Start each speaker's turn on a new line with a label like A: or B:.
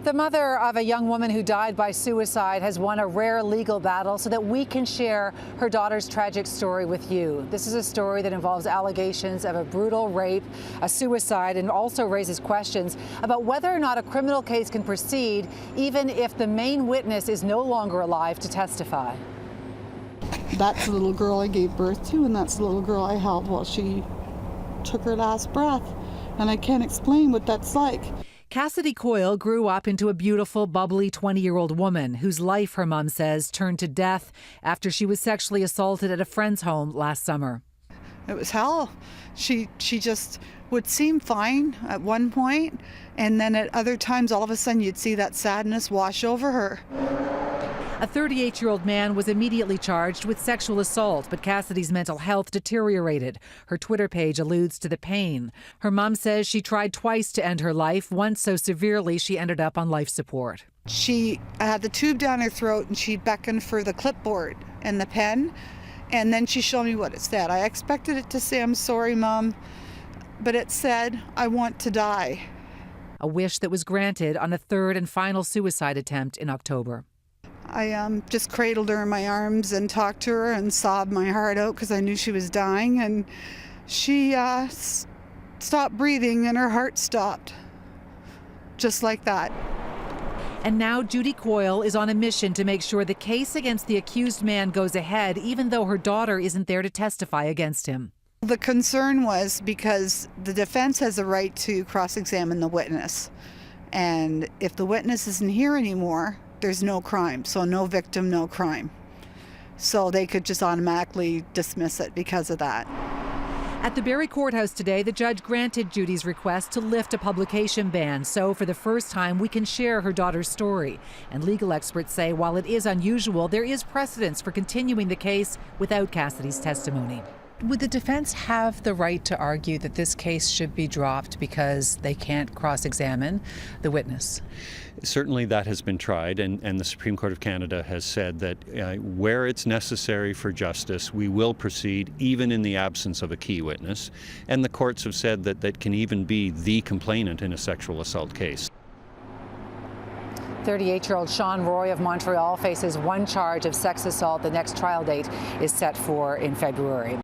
A: The mother of a young woman who died by suicide has won a rare legal battle so that we can share her daughter's tragic story with you. This is a story that involves allegations of a brutal rape, a suicide, and also raises questions about whether or not a criminal case can proceed even if the main witness is no longer alive to testify.
B: That's the little girl I gave birth to, and that's the little girl I held while she took her last breath. And I can't explain what that's like.
A: Judi Coyle grew up into a beautiful, bubbly 20-year-old woman whose life, her mom says, turned to death after she was sexually assaulted at a friend's home last summer.
B: It was hell. She just would seem fine at one point, and then at other times, all of a sudden, you'd see that sadness wash over her.
A: A 38-year-old man was immediately charged with sexual assault, but Judi's mental health deteriorated. Her Twitter page alludes to the pain. Her mom says she tried twice to end her life, once so severely she ended up on life support.
B: She had the tube down her throat, and she beckoned for the clipboard and the pen, and then she showed me what it said. I expected it to say, "I'm sorry, Mom," but it said, "I want to die."
A: A wish that was granted on a third and final suicide attempt in October.
B: I just cradled her in my arms and talked to her and sobbed my heart out because I knew she was dying, and she stopped breathing and her heart stopped, just like that.
A: And now Judi Coyle is on a mission to make sure the case against the accused man goes ahead, even though her daughter isn't there to testify against him.
B: The concern was because the defense has a right to cross-examine the witness, and if the witness isn't here anymore, there's no crime, so no victim, no crime. So they could just automatically dismiss it because of that.
A: At the Barrie Courthouse today, the judge granted Judi's request to lift a publication ban, so for the first time we can share her daughter's story. And legal experts say while it is unusual, there is precedence for continuing the case without Judi's testimony.
C: Would the defense have the right to argue that this case should be dropped because they can't cross-examine the witness?
D: Certainly that has been tried, and the Supreme Court of Canada has said that where it's necessary for justice, we will proceed even in the absence of a key witness. And the courts have said that that can even be the complainant in a sexual assault case.
A: 38-year-old Sean Roy of Montreal faces one charge of sex assault. The next trial date is set for in February.